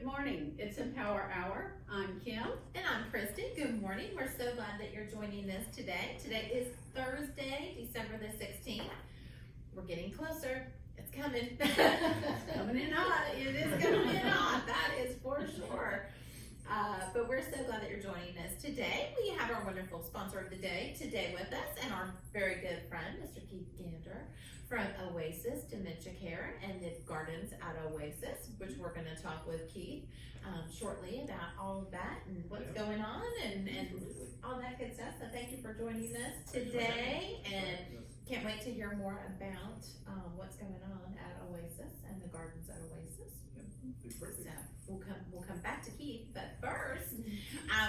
Good morning. It's Empower Hour. I'm Kim. And I'm Kristen. Good morning. We're so glad that you're joining us today. Today is Thursday, December the 16th. We're getting closer. It's coming. It's coming in hot. It is coming in hot. That is for sure. But we're so glad that you're joining us today. We have our wonderful sponsor of the day today with us, and our very good friend, Mr. Keith Gander from Oasis Dementia Care and the Gardens at Oasis, which we're going to talk with Keith shortly about all of that and what's going on and all that good stuff. So thank you for joining us today, and can't wait to hear more about what's going on at Oasis and the Gardens at Oasis. So we'll come back to Keith, but first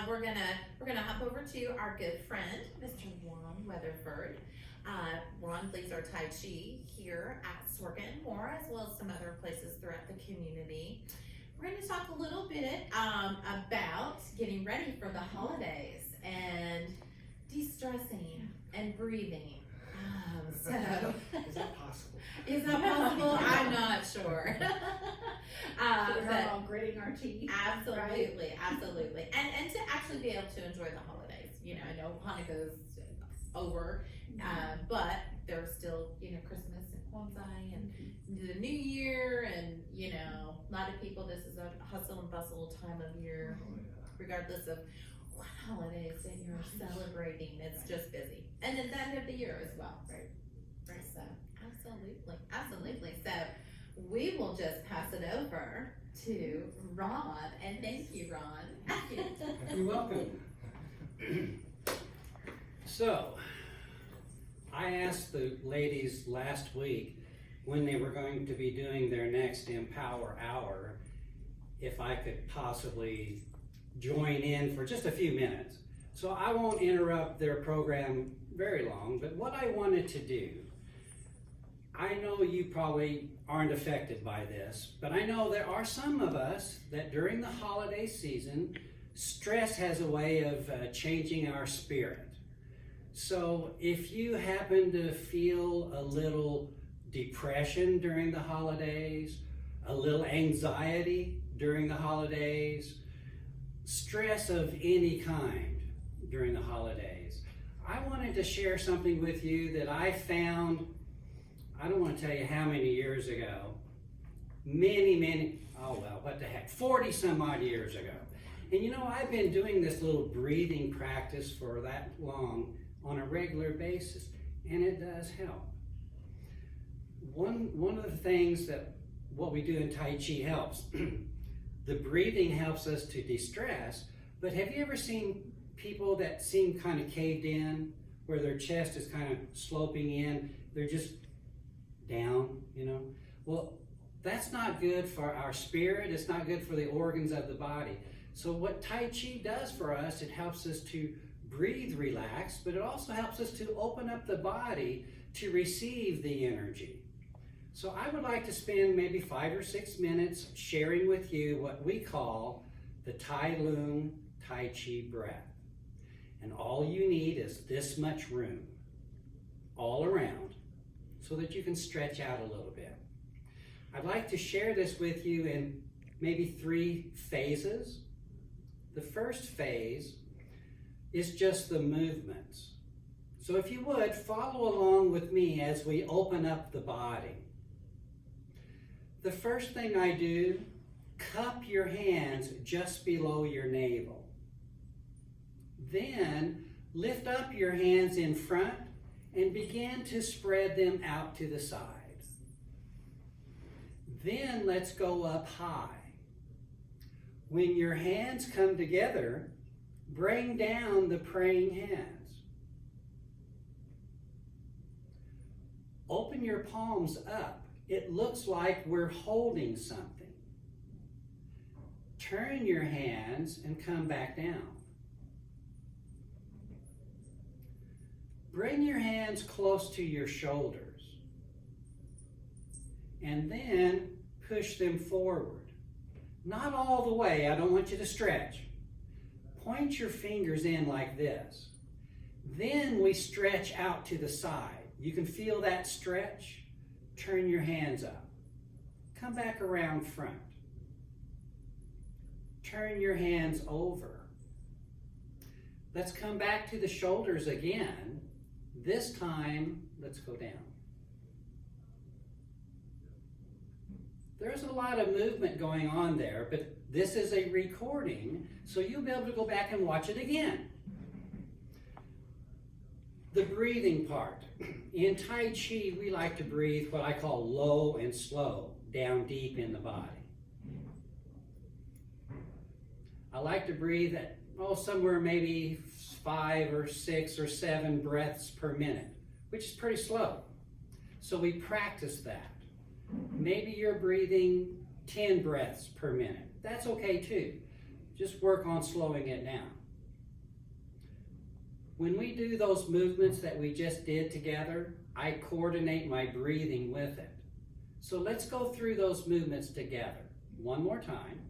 we're gonna hop over to our good friend, Mr. Ron Weatherford. Ron leads our Tai Chi here at Sorga and More, as well as some other places throughout the community. We're going to talk a little bit about getting ready for the holidays and de-stressing and breathing. Is that possible? Is that possible? I'm not sure. We're all gritting our teeth. Absolutely, right? absolutely. And to actually be able to enjoy the holidays. You know, I know Hanukkah's over, but there's still, Christmas and Kwanzaa and the New Year, and, a lot of people, this is a hustle and bustle time of year, regardless of what holidays that you're celebrating. It's just busy. And then the end of the year as well, right? So, absolutely. So, we will just pass it over to Ron, and thank you, Ron. You're welcome. So, I asked the ladies last week when they were going to be doing their next Empower Hour if I could possibly join in for just a few minutes. So I won't interrupt their program very long, but what I wanted to do, I know you probably aren't affected by this, but I know there are some of us that during the holiday season, stress has a way of changing our spirit. So if you happen to feel a little depression during the holidays, a little anxiety during the holidays, stress of any kind during the holidays, I wanted to share something with you that I found, I don't want to tell you how many years ago, many, 40 some odd years ago. And I've been doing this little breathing practice for that long on a regular basis, and it does help. One of the things that what we do in Tai Chi helps. The breathing helps us to de-stress, but have you ever seen people that seem kind of caved in, where their chest is kind of sloping in, they're just down, Well, that's not good for our spirit, it's not good for the organs of the body. So what Tai Chi does for us, it helps us to breathe relaxed, but it also helps us to open up the body to receive the energy. So I would like to spend maybe 5 or 6 minutes sharing with you what we call the Tai Lung Tai Chi breath. And all you need is this much room all around so that you can stretch out a little bit. I'd like to share this with you in maybe 3 phases. The first phase is just the movements. So if you would, follow along with me as we open up the body. The first thing I do, cup your hands just below your navel. Then lift up your hands in front and begin to spread them out to the sides. Then let's go up high. When your hands come together, bring down the praying hands. Open your palms up. It looks like we're holding something. Turn your hands and come back down. Bring your hands close to your shoulders. And then push them forward. Not all the way, I don't want you to stretch. Point your fingers in like this. Then we stretch out to the side. You can feel that stretch. Turn your hands up. Come back around front. turn your hands over. Let's come back to the shoulders again. This time, let's go down. There's a lot of movement going on there, but this is a recording, so you'll be able to go back and watch it again. The breathing part. In Tai Chi, we like to breathe what I call low and slow, down deep in the body. I like to breathe at, somewhere maybe 5 or 6 or 7 breaths per minute, which is pretty slow. So we practice that. Maybe you're breathing 10 breaths per minute. That's okay too. Just work on slowing it down. When we do those movements that we just did together, I coordinate my breathing with it. So let's go through those movements together. One more time.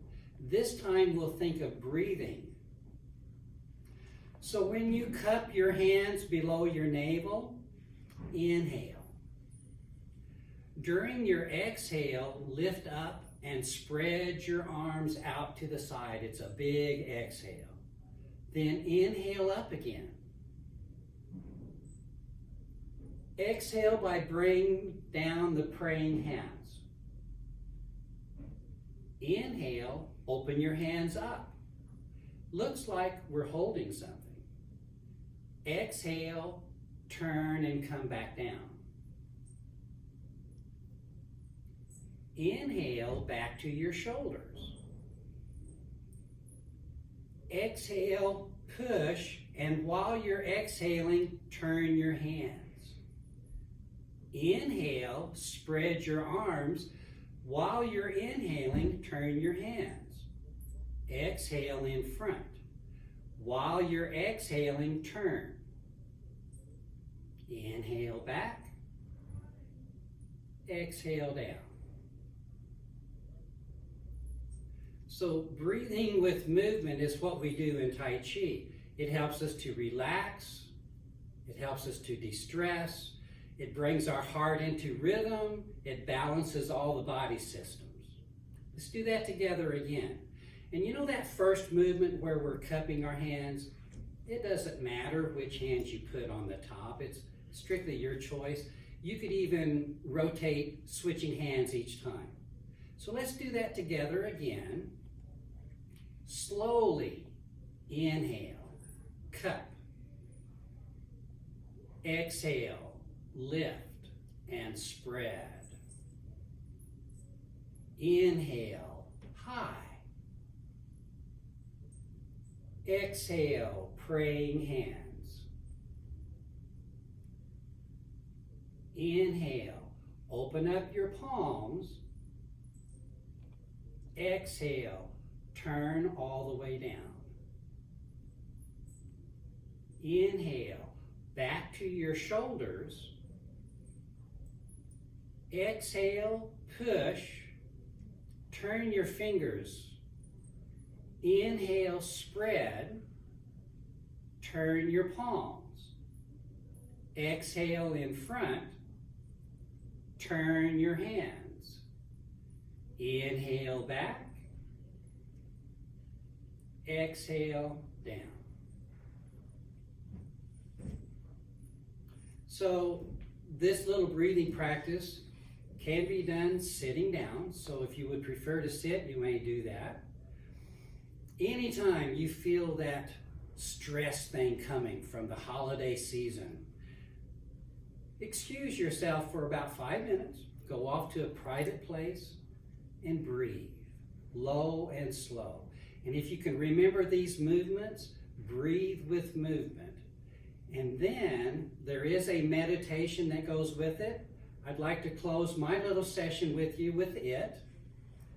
This time we'll think of breathing. So when you cup your hands below your navel, inhale. During your exhale, lift up and spread your arms out to the side. It's a big exhale. Then inhale up again. Exhale by bringing down the praying hands. Inhale, open your hands up. Looks like we're holding something. Exhale, turn and come back down. Inhale, back to your shoulders. Exhale, push, and while you're exhaling, turn your hands. Inhale, spread your arms. While you're inhaling, turn your hands. Exhale in front. While you're exhaling, turn. Inhale back. Exhale down. So breathing with movement is what we do in Tai Chi. It helps us to relax. It helps us to de-stress. It brings our heart into rhythm. It balances all the body systems. Let's do that together again. And you know that first movement where we're cupping our hands? It doesn't matter which hands you put on the top. It's strictly your choice. You could even rotate switching hands each time. So let's do that together again. Slowly inhale, cup. Exhale, lift and spread. Inhale, high. Exhale, praying hands. Inhale, open up your palms. Exhale, turn all the way down. Inhale, back to your shoulders. Exhale, push. Turn your fingers. Inhale, spread. Turn your palms. Exhale in front. Turn your hands. Inhale back. Exhale down. So this little breathing practice can be done sitting down. So if you would prefer to sit, you may do that. Anytime you feel that stress thing coming from the holiday season, excuse yourself for about 5 minutes. Go off to a private place and breathe, low and slow. And if you can remember these movements, breathe with movement. And then there is a meditation that goes with it. I'd like to close my little session with you with it.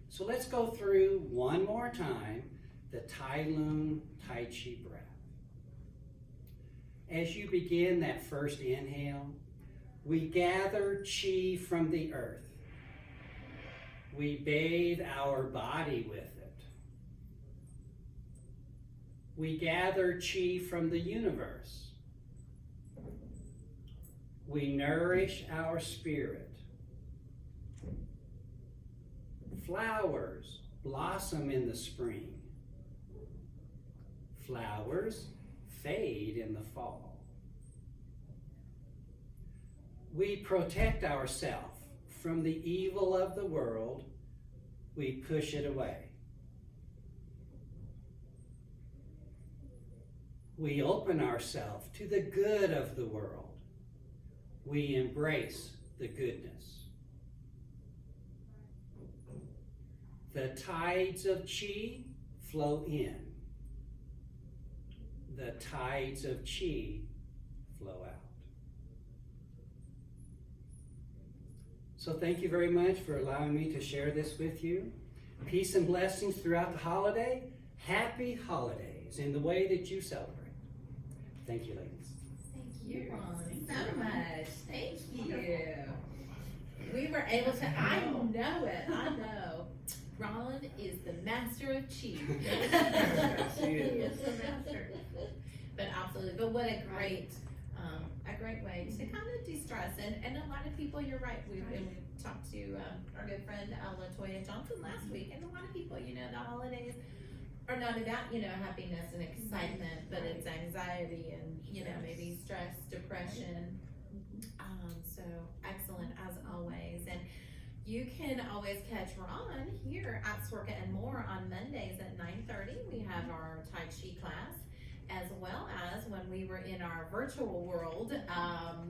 So let's go through one more time the Tai Lung Tai Chi breath. As you begin that first inhale, we gather chi from the earth. We bathe our body with it. We gather chi from the universe. We nourish our spirit. Flowers blossom in the spring. Flowers fade in the fall. We protect ourselves from the evil of the world. We push it away. We open ourselves to the good of the world. We embrace the goodness. The tides of chi flow in. The tides of chi flow out. So thank you very much for allowing me to share this with you. Peace and blessings throughout the holiday. Happy holidays in the way that you celebrate. Thank you, ladies. Thank you, Ron, so much. Thank you. We were able to, I know it, I know. Ron is the master of chi. He is. the master. But absolutely, but what a great way to kind of de-stress. And a lot of people, you're right, we talked to our good friend LaToya Johnson last week, and a lot of people, you know, the holidays are not about, you know, happiness and excitement, but it's anxiety and, you know, maybe stress, depression. So excellent as always. And you can always catch Ron here at Sorka and More on Mondays at 9:30. We have our Tai Chi class, as well as when we were in our virtual world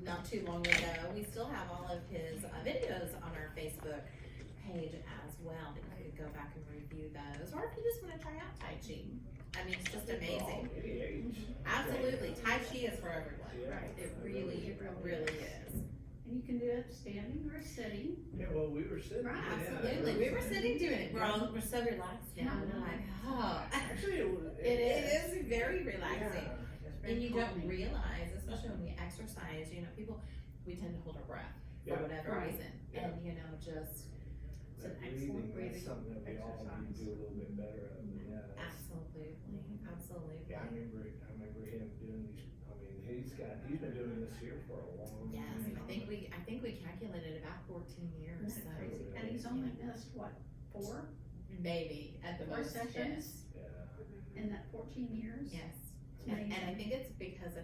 not too long ago. We still have all of his videos on our Facebook page as well that you could go back and review those, or if you just want to try out Tai Chi. I mean, it's just amazing. Absolutely, Tai Chi is for everyone. Right. It really is. And you can do it standing or sitting. Yeah, well, we were sitting. Right. Absolutely, we were sitting doing it. We're so relaxed now. We're like, oh. Actually, It is very relaxing. Yeah, it's And you don't calming. realize, especially when we exercise, you know, we tend to hold our breath for Yeah. whatever Right. reason. Yeah. And, you know, just It's an that excellent breathing that's something that we all need to do a little bit better of. Yeah. absolutely. Yeah, I remember him doing these. I mean, he's been doing this here for a long Yes, time. I think we calculated about 14 years. Isn't So that crazy? And he's only missed, what, 4 maybe at the most. sessions Yeah. in that 14 years? Yes. And I think it's because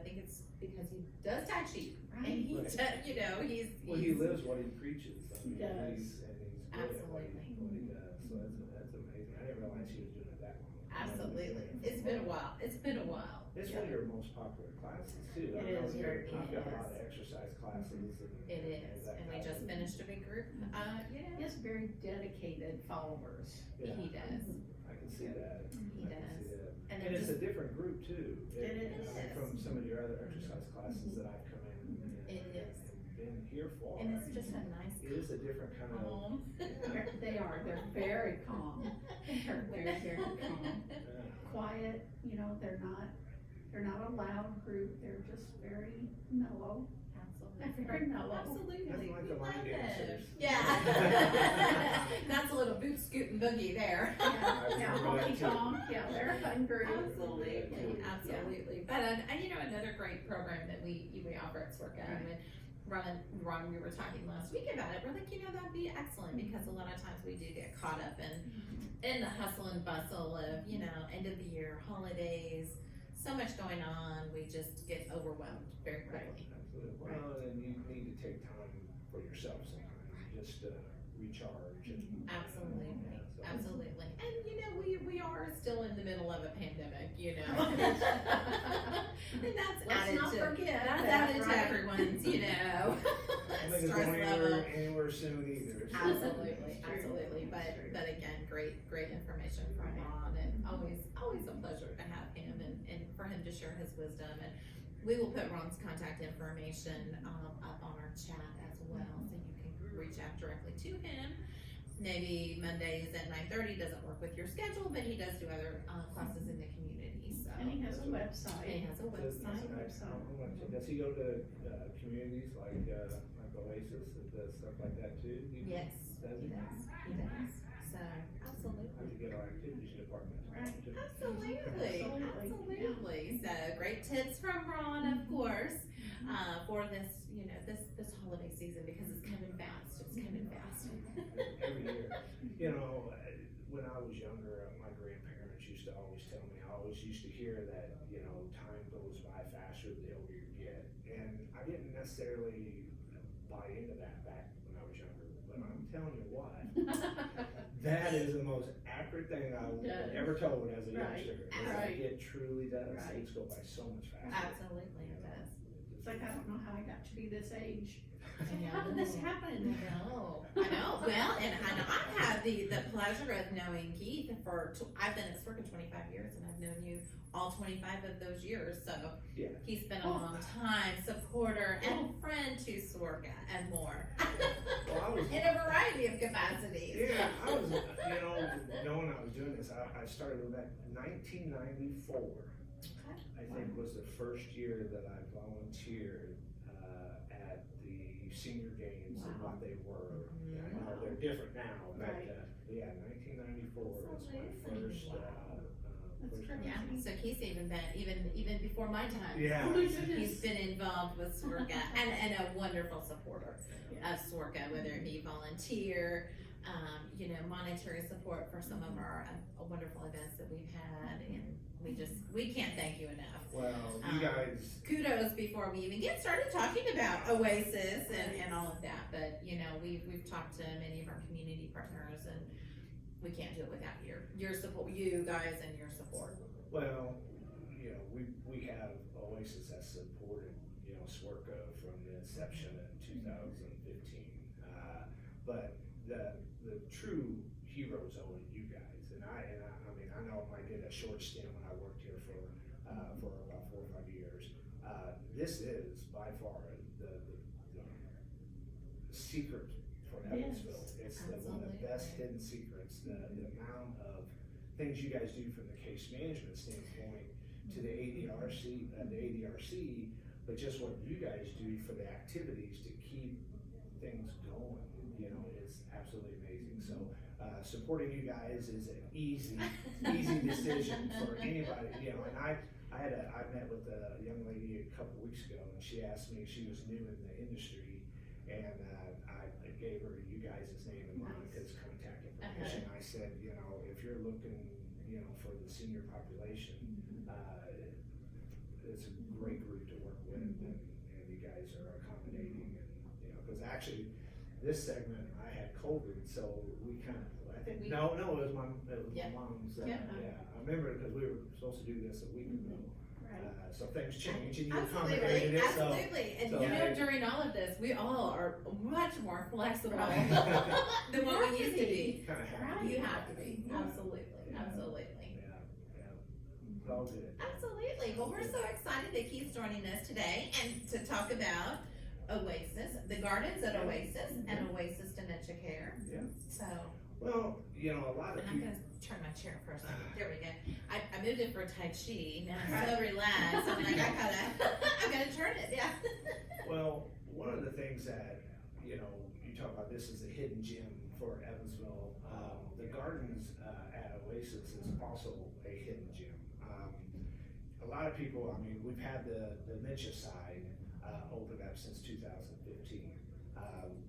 he does Tai Chi. And Right. he, Right. you know, he's Well, he lives what he preaches. I He mean, does. He's good at what he does. So that's amazing. I didn't realize he was doing it that long. absolutely. It's been a while. It's It's one of your most popular classes too. It I know is, you're- it I've got a lot is. of exercise classes and. It is, that and we kind just of- finished a big group, He yeah, has very dedicated followers. Yeah, he does, I can see that. he I can does. see that. And And then it's just, a different group too. It You know, is. From some of your other exercise classes that I've come in It and is. been here for. and it's just a nice It is a different kind of. calm. They're very calm. They're very, very calm. Yeah. Quiet, you know, they're not a loud group, they're just very mellow. Absolutely. Very mellow. Absolutely. Nothing like the We line love dancers. it. Yeah. That's a little boot scoot and boogie there. Yeah, honky tonk, yeah, they're a fun group. Absolutely. But, and you know, another great program that we offer at Sorka, and when Ron, we were talking last week about it, we're like, you know, that'd be excellent, because a lot of times we do get caught up in the hustle and bustle of, you know, end of the year, holidays, so much going on, we just get overwhelmed very quickly. Absolutely. Well, and you need to take time for yourself sometimes, just to recharge and. Absolutely. Yeah, so- Absolutely. And you know, we are still in the middle of a pandemic, you know. And that's Let's added not to forget that's that, added to right? everyone's, you know, I think it's stress going level. anywhere soon either. so- Absolutely, True. absolutely. But again, great information from Ron, and always a pleasure to have him and for him to share his wisdom. And we will put Ron's contact information up on our chat as well, so you can reach out directly to him. Maybe Mondays at 9:30 doesn't work with your schedule, but he does do other classes in the community. So And he has a website. he has a website. Does he go to communities like Oasis and does stuff like that too? Yes, Does he does. He does. So absolutely. Have to get our activities department. Right. Absolutely, Absolutely. absolutely. So great tips from Ron, of course, for this, you know, this holiday season, because it's coming fast. It's coming fast. Every year. You know, when I was younger, my grandparents parents used to always tell me, I always used to hear that, you know, time goes by faster the older you get. And I didn't necessarily buy into that back when I was younger, but I'm telling you what, that is the most accurate thing I was ever told as a Right. youngster. Right. It truly does. Right. Things go by so much faster. Absolutely, it does. It's like, I don't know how I got to be this age. How did this happen? I know. Well, and I've had the pleasure of knowing Keith I've been at Swerka 25 years, and I've known you all 25 of those years. So Yeah. he's been a long time supporter and friend to Swerka and more. Well, I was- in a variety of capacities. Yeah, I was, you know, knowing I was doing this, I started back in 1994. I think was the first year that I volunteered at the senior games and what they were. I know they're different now, but Right. yeah, 1994 was my first. That's First crazy. Yeah, so Keith's even been even before my time. Yeah. Oh my goodness. He's been involved with Swerka and a wonderful supporter of Swerka, whether it be volunteer, you know, monetary support for some of our wonderful events that we've had, and we can't thank you enough. Well, you guys. Kudos before we even get started talking about Oasis and all of that, but you know, we've talked to many of our community partners, and we can't do it without your support, you guys and your support. Well, you know, we have Oasis that supported, you know, Swerka from the inception in 2015. But the true heroes owe it you guys, and I mean, I know I did a short stint when I worked here for about 4 or 5 years. This is by far the secret for Evansville. It's one of the best hidden secrets. The amount of things you guys do from the case management standpoint to the ADRC, but just what you guys do for the activities to keep things going, you know, is absolutely amazing. So supporting you guys is an easy decision for anybody, you know. And I met with a young lady a couple weeks ago, and she asked me, she was new in the industry, and I gave her you guys' name and Monica's contact information. I said, you know, if you're looking, you know, for the senior population, it's a great group to work with, and you guys are accommodating, and you know, because actually this segment I had COVID, so we kind of, I think it was my mom's. I remember because we were supposed to do this a week ago. So things change, and you accommodated it. Absolutely. And you know, during all of this, we all are much more flexible than what we used to be. You have to be. Absolutely. Yeah. All good. Absolutely. Well, we're so excited that Keith's joining us today and to talk about Oasis, the gardens at Oasis, and Oasis Dementia Care. Yeah. So. Well, you know, a lot of And I'm people. gonna turn my chair for a second. There we go. I moved it for Tai Chi. Now I'm so relaxed. I'm like, I gotta turn it. Yeah. Well, one of the things that, you know, you talk about this as a hidden gem for Evansville. The gardens at Oasis is also a hidden gem. A lot of people, I mean, we've had the dementia side open up since 2015.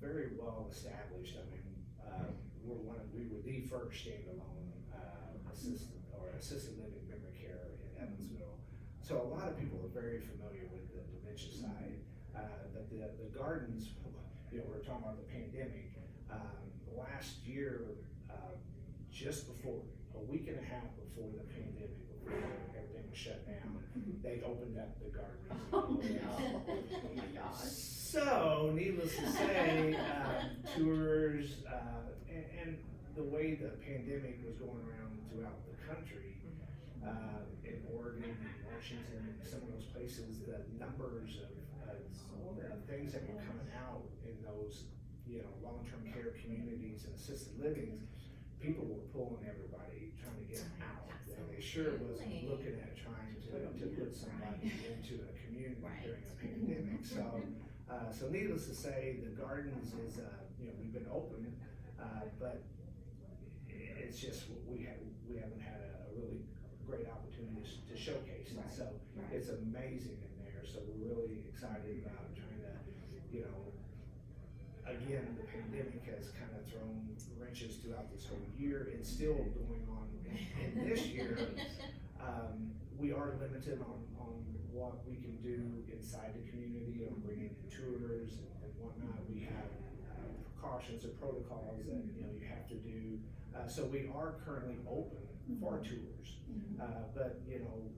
Very well established. I mean, we were the first standalone assisted living memory care in Evansville. So a lot of people are very familiar with the dementia side. But the gardens, you know, we're talking about the pandemic. Last year, just before, a week and a half before the pandemic, before everything was shut down, they opened up the gardens. Oh my gosh. So, needless to say, tours, and the way the pandemic was going around throughout the country, in Oregon and Washington and some of those places, the numbers of things that were coming out in those, you know, long-term care communities and assisted livings, people were pulling everybody, trying to get them out. And they sure wasn't looking at trying to put somebody into a community during a pandemic. So needless to say, the gardens is, you know, we've been open, but it's just we haven't had a really great opportunity to showcase it. So it's amazing in there. So we're really excited about trying to, you know, again, the pandemic has kind of thrown wrenches throughout this whole year. It's still going on in this year. We are limited on what we can do inside the community, on bringing in tours and whatnot. We have precautions and protocols that you have to do. So we are currently open for tours, but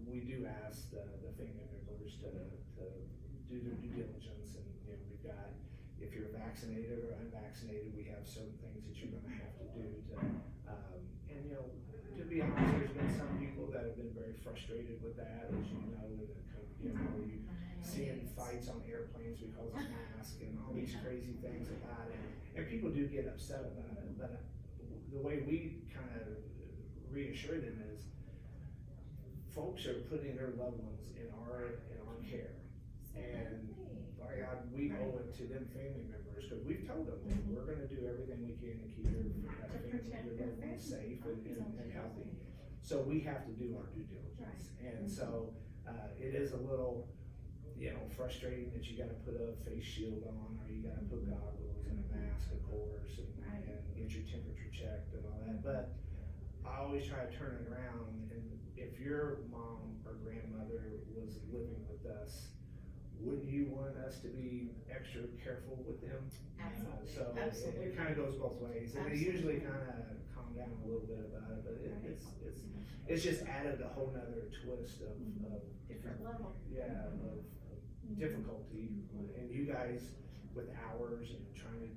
we do ask the family members to do their due diligence, and we've got, if you're vaccinated or unvaccinated, we have certain things that you're going to have to do to, and to be honest, there's been some people that have been very frustrated with that, as you know, you seeing fights on airplanes because of masks and all these crazy things about it, and people do get upset about it, but the way we kind of reassure them is folks are putting their loved ones in our care, and by God, we owe it to them family members, because we've told them that we're going to do everything we can to keep their loved ones safe and healthy. So we have to do our due diligence, and so it is a little frustrating that you got to put a face shield on, or you got to put goggles and a mask, of course, and get your temperature checked and all that. But I always try to turn it around, and if your mom or grandmother was living with us, wouldn't you want us to be extra careful with them? Absolutely. So Absolutely. it kind of goes both ways, and they usually kind of calm down a little bit about it, but it's just added a whole nother twist of Different level. of difficulty, and you guys with hours and trying to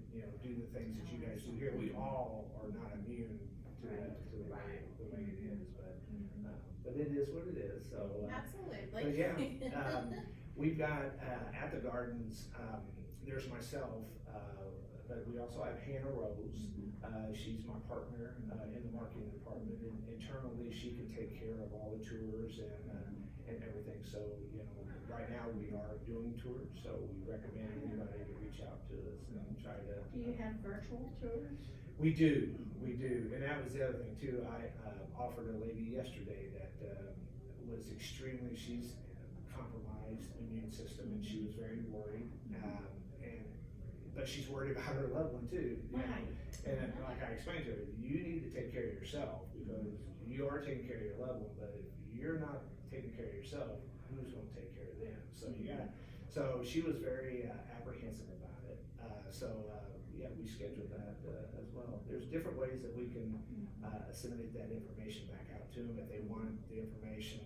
do the things that you guys do here, we all are not immune to the way it is, but it is what it is. So Absolutely. but yeah, we've got at the gardens. There's myself, but we also have Hannah Rose. She's my partner in the marketing department, and internally she can take care of all the tours and everything. So right now we are doing tours, so we recommend anybody to reach out to us and try to. Do you have virtual tours? We do, and that was the other thing too. I offered a lady yesterday that was she's compromised immune system, and she was very worried, but she's worried about her loved one too. Right. And like I explained to her, you need to take care of yourself, because you are taking care of your loved one, but if you're not taking care of yourself, who's going to take care of them? So she was very apprehensive about it. We scheduled that as well. There's different ways that we can assimilate that information back out to them. If they want the information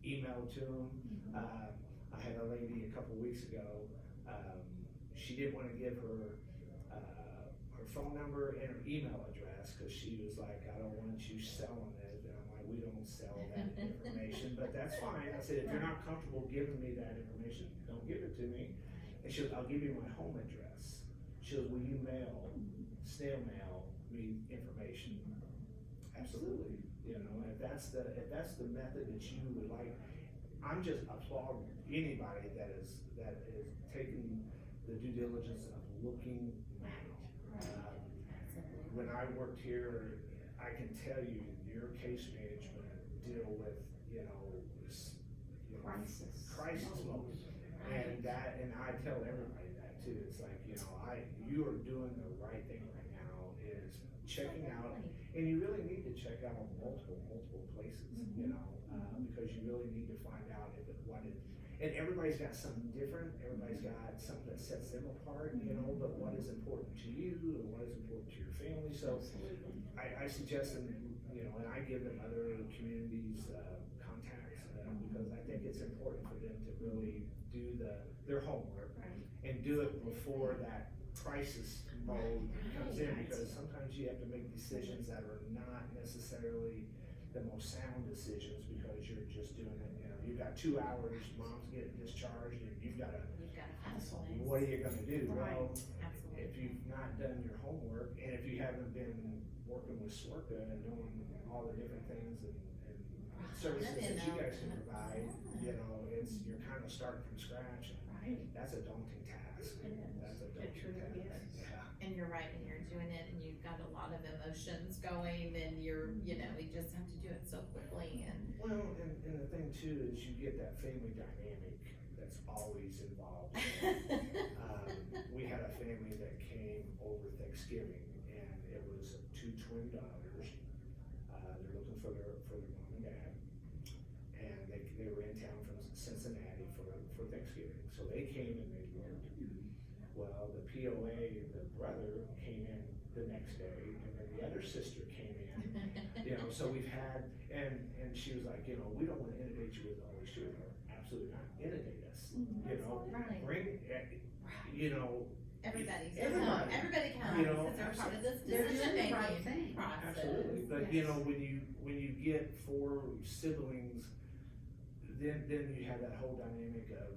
emailed to them. I had a lady a couple weeks ago, she didn't want to give her phone number and her email address, because she was like, I don't want you selling it. And I'm like, we don't sell that information, but that's fine. I said, if you're not comfortable giving me that information, don't give it to me. And she goes, I'll give you my home address. She goes, will you snail mail me information? Absolutely. If that's the method that you would like, I'm just applauding anybody that is taking the due diligence of looking at it. When I worked here, I can tell you, your case management deal with crisis mode, and I tell everybody that too. It's like you are doing the right thing right now, is checking out, and you really need to check out multiple places, because you really need to find out and everybody's got something different. Everybody's got something that sets them apart, but what is important to you and what is important to your family. So I suggest them, and I give them other communities contacts, because I think it's important for them to really do their homework and do it before that crisis mode comes in, because sometimes you have to make decisions that are not necessarily the most sound decisions, because you're just doing it. You've got 2 hours, mom's getting discharged, and you've got to what are you going to do? Well, if you've not done your homework, and if you haven't been working with SWRCA and doing all the different things and services that you guys can provide, you're kind of starting from scratch. And that's a daunting task. That's a daunting task. Yeah. And you're right, and you're doing it, and you've got a lot of emotions going, and we just have to do it so quickly. And well, and the thing too is you get that family dynamic that's always involved. We had a family that came over Thanksgiving, and it was two twin daughters. They're looking for their mom and dad, and they were in town from Cincinnati for Thanksgiving. So they came and they looked. Well, the POA, the brother, came in the next day, and then the other sister came in. So we've had, and she was like, we don't want to inundate you with all these children. Absolutely not. Inundate us. Right. Bring, Everybody counts, You know, because they're part of this They're doing the right decision-making thing. process. absolutely. But Yes. when you get 4 siblings, then you have that whole dynamic of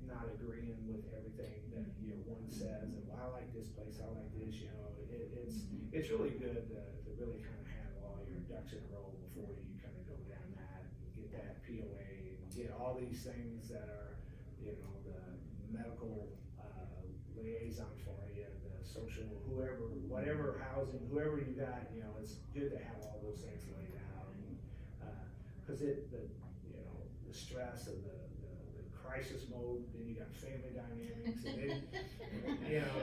not agreeing with everything that one says, and well, I like this place, I like this. It's really good to really kind of have all your ducks in a row before you kind of go down that and get that POA and get all these things that are the medical liaison for you, the social, whatever housing, whoever you got, it's good to have all those things laid out. Because the stress of the crisis mode, then you got family dynamics, and then,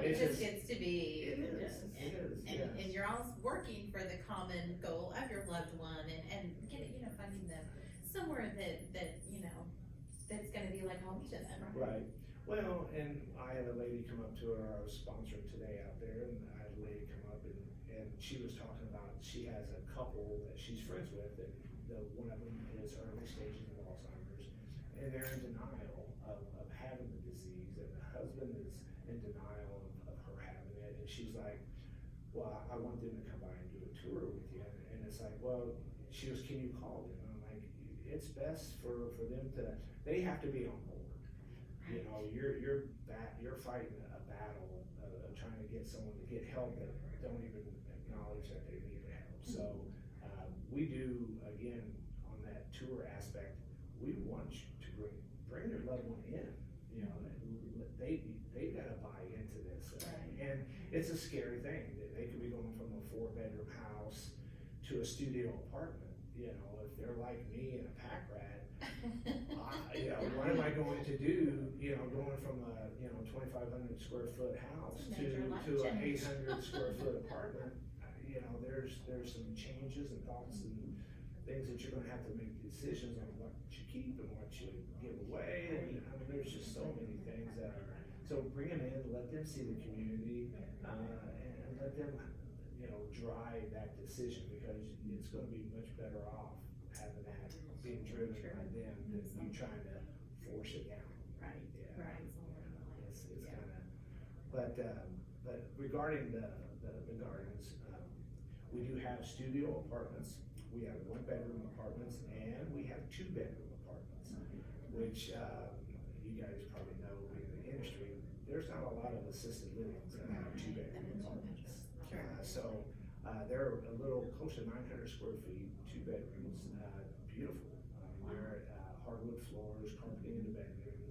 It just gets to be. It is, yes. And you're all working for the common goal of your loved one, and getting, finding them somewhere that that's gonna be like home to them. Right. Well, and I had a lady come up to her, I was sponsoring today out there, and I had a lady come up and she was talking about, she has a couple that she's friends with, and one of them is early stages of Alzheimer's, and they're in denial of having the disease, and the husband is in denial of her having it, and she's like, well, I want them to come by and do a tour with you, and it's like, well, she goes, can you call them? And I'm like, it's best for them to, they have to be on board. You're fighting a battle of trying to get someone to get help that don't even acknowledge that they need the help. So we do, again, on that tour aspect, we want you to bring your loved one in. They've got to buy into this, and it's a scary thing. They could be going from a 4-bedroom house to a studio apartment. If they're like me and a pack rat, what am I going to do? Going from a 2,500 square foot house to an 800 square foot apartment. There's some changes and thoughts and things that you're going to have to make decisions on what you keep and what you give away. And there's just so many things that are. So bring them in, let them see the community, and let them drive that decision, because it's going to be much better off having that being driven by them than you trying to force it down. Right. Yeah. Right. It's kind of, but regarding the gardens, we do have studio apartments. We have 1-bedroom apartments, and we have 2-bedroom apartments, which you guys probably know in the industry. There's not a lot of assisted livings that have 2-bedroom apartments. So they're a little close to 900 square feet, 2 bedrooms, beautiful. They're hardwood floors, carpeting in the bedrooms.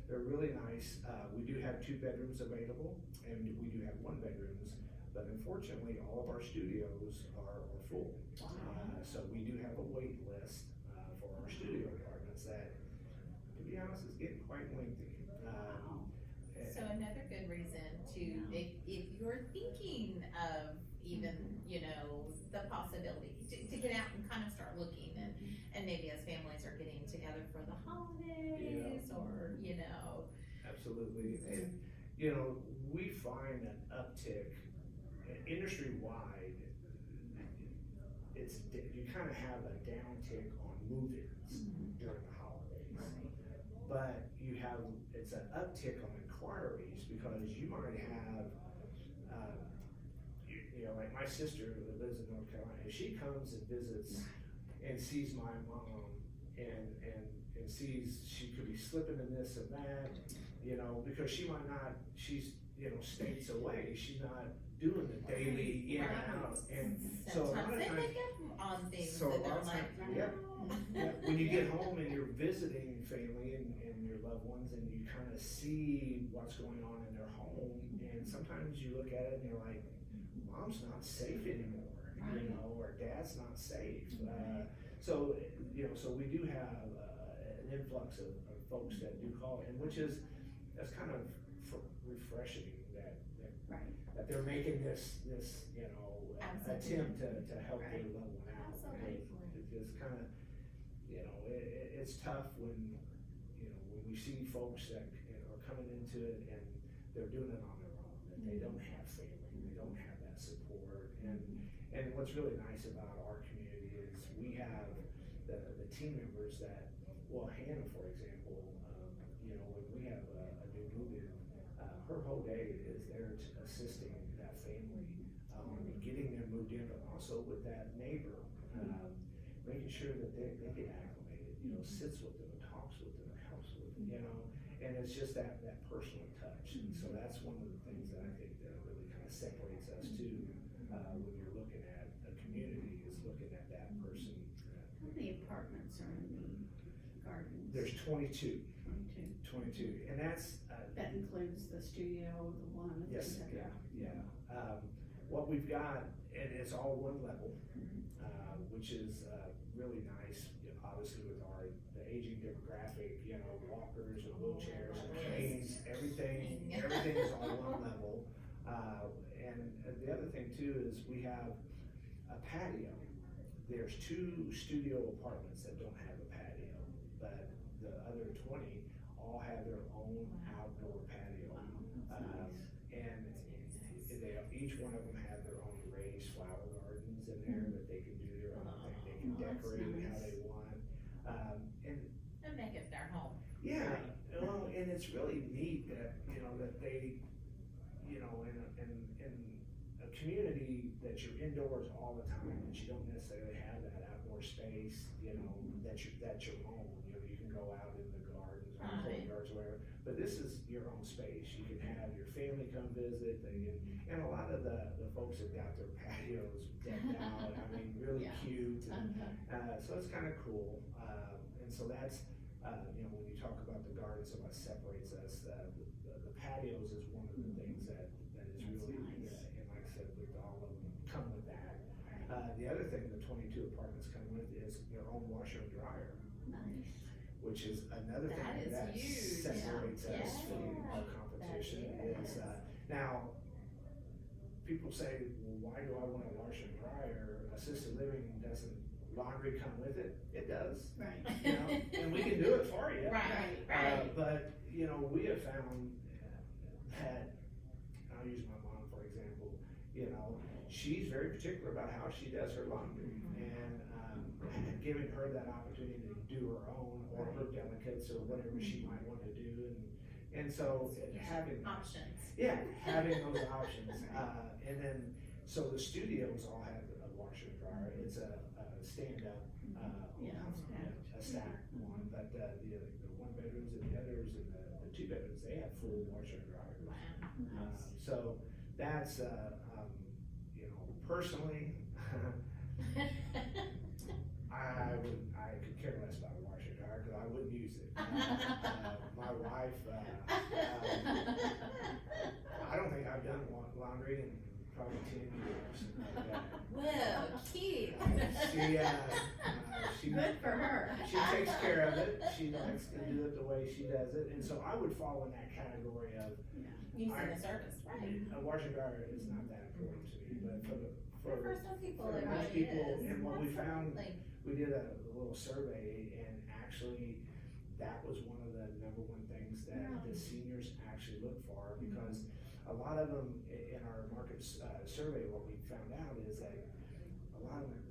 They're really nice. We do have 2 bedrooms available, and we do have 1 bedrooms, but unfortunately, all of our studios are full. So we do have a wait list for our studio apartments that, to be honest, is getting quite lengthy. So another good reason to, if you're thinking of even, the possibility to get out and kind of start looking, and maybe as families are getting together for the holidays, or, Absolutely. And, we find an uptick industry-wide. You kind of have a downtick on move-ins during the holidays, but it's an uptick on inquiries, because you might have, like my sister that lives in North Carolina, if she comes and visits and sees my mom and sees she could be slipping in this and that, because she's states away, she's not doing the daily in and out, and so a lot sometimes of they times, pick up on things so a that lot they're of like, times, when you get home and you're visiting family and your loved ones, and you kind of see what's going on in their home, and sometimes you look at it and you're like, mom's not safe anymore, or dad's not safe. So we do have an influx of folks that do call in, that's kind of refreshing that they're making this, attempt to help their loved one out. It's just kind of, it's tough when we see folks that are coming into it and they're doing it on their own, that they don't have family, they don't have that support. And what's really nice about our community is we have the team members that, Hannah, for example, when we have a new move-in, her whole day is there assisting that family, getting them moved in, but also with that neighbor, making sure that they get acclimated, sits with them, talks with them, helps with them, and it's just that personal touch. And so that's one of the things that I think that really kind of separates us too, when you're looking at a community, is looking at that person. How many apartments are in the gardens? There's 22, 22. and that's, That includes the studio, the one. yes, yeah. What we've got, and it's all one level, which is really nice, obviously with the aging demographic, walkers and wheelchairs and canes, everything is on one level. And the other thing too is we have a patio. There's 2 studio apartments that don't have a patio, but the other 20 all have their own outdoor patio. And each one of them have their own raised flower gardens in there that they can do their own thing. They can decorate it how they want. And make it their home. Yeah, well, and it's really neat that, that they, in a community that you're indoors all the time, that you don't necessarily have that outdoor space, that's your home. You can go out in the gardens or courtyards or whatever, but this is your own space. You can have your family come visit, and a lot of the folks have got their patios decked out, really cute, and, so it's kind of cool. And so that's, when you talk about the gardens and what separates us, the patios is one of the things that is really, nice. And like I said, with all of them come with that. The other thing the 22 apartments come with is their own washer and dryer. Nice. Which is another That thing is that huge. separates us from Yeah. our competition. That Is now people say, well, why do I want a washer and dryer? Assisted living doesn't laundry come with it? It does, Right. and we can do it for you. Right. But we have found that, I'll use my mom for example. She's very particular about how she does her laundry, and giving her that opportunity to do her own or her delicates or whatever she might want to do, and so having Options. having those options, and then so the studios all have a washer and dryer. It's a stand-up, a stack one, but the 1 bedrooms and the others and the 2 bedrooms, they have full washer and dryers. Wow. So that's personally, I could care less about a washer and dryer because I wouldn't use it. My wife, I don't think I've done laundry in probably 10 years. Well, Keith. She Good for her. She takes care of it. She likes to do it the way she does it, and so I would fall in that category of Using the service, right? a washer and dryer is not that important to me, but For some people, for it most really people, is. and what we found, Absolutely. we did a little survey, and actually, that was one of the #1 things that the seniors actually look for, because a lot of them in our market survey, what we found out is that a lot of them,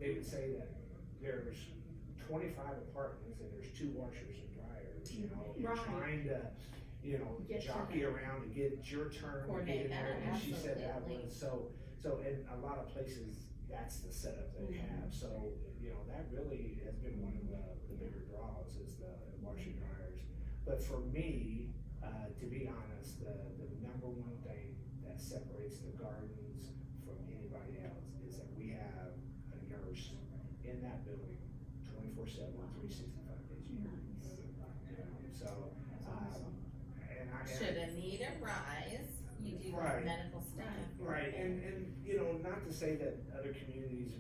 they would say that there's 25 apartments and there's 2 washers and dryers, you're Right. trying to, Get jockey around to get your turn to get in there, Coordinate that, and she said that absolutely. was so in a lot of places, that's the setup they have, so, that really has been one of the bigger draws is the washer and dryers. But for me, to be honest, the #1 thing that separates the gardens from anybody else is that we have a nurse in that building 24/7, 365 days a year. So, and Should a need arise, you do Right. have medical staff. right, and not to say that other communities,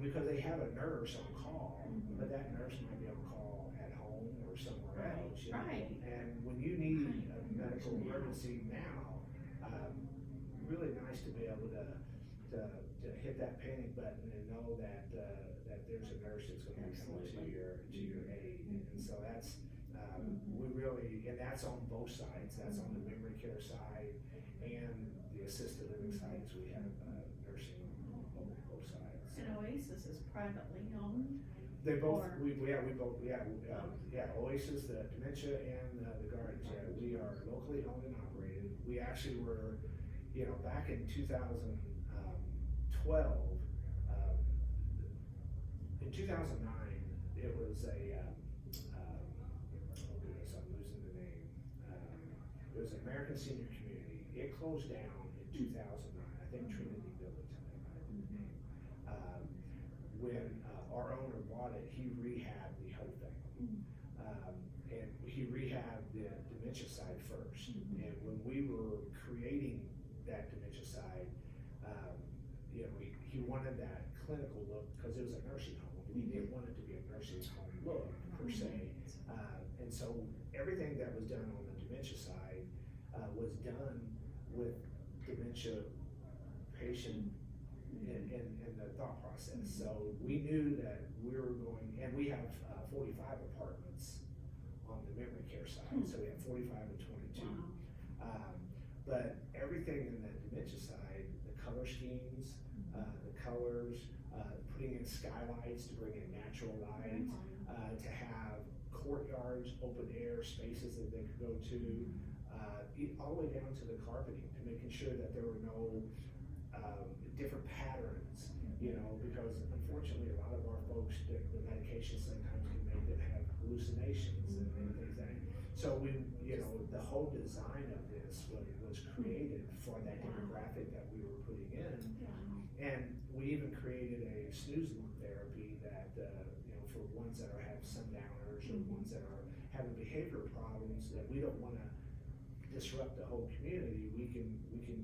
because they have a nurse on call, but that nurse might be on call at home home or somewhere Right, else, you know? right. And when you need a medical emergency now, really nice to be able to hit that panic button and know that there's a nurse that's gonna be coming to your aid. And so that's, we really, and that's on both sides. That's on the memory care side and the assisted living side, so we have nursing on both sides. And Oasis is privately owned. They both, Or- we both, Oasis, the dementia and the gardens, we are locally owned and operated. We actually were, back in 2012, in 2009, it was oh goodness, I'm losing the name. It was American Senior Community. It closed down in 2009, I think Trinity Village, I think might be the name. When our owner bought it, he rehabbed the whole thing. And he rehabbed the dementia side first. And when we were creating that dementia side, he wanted that clinical look because it was a nursing home. He didn't want it to be a nursing home look per se. And so everything that was done on the dementia side was done with dementia patient in the thought process. So we knew that we were going, and we have 45 apartments on the memory care side. So we have 45 and 22. But everything in the dementia side, the color schemes, the colors, putting in skylights to bring in natural light, to have courtyards, open air spaces that they could go to, all the way down to the carpeting, to making sure that there were no different patterns, because unfortunately a lot of our folks, the medications sometimes can make them have hallucinations and things like that. So the whole design of this was created for that demographic that we were putting in. And we even created a snooze therapy that, for ones that have sundowners or ones that are having behavioral problems that we don't wanna disrupt the whole community, we can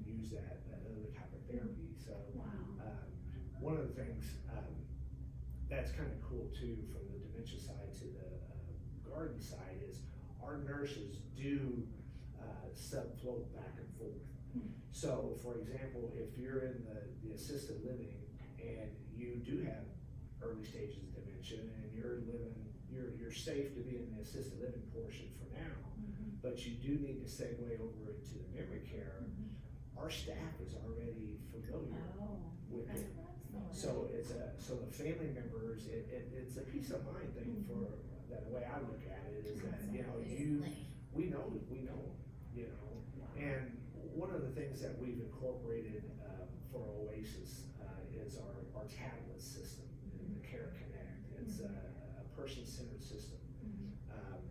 use that other type of therapy. So, one of the things, that's kind of cool too, from the dementia side to the garden side, is our nurses do subfloat back and forth. So, for example, if you're in the assisted living and you do have early stages of dementia and you're safe to be in the assisted living portion for now, but you do need to segue over into the memory care, our staff is already familiar with it. So so the family members, it's a peace of mind thing for that. The way I look at it is that, we know, and one of the things that we've incorporated for Oasis is our tablet system, the Care Connect. It's a person-centered system.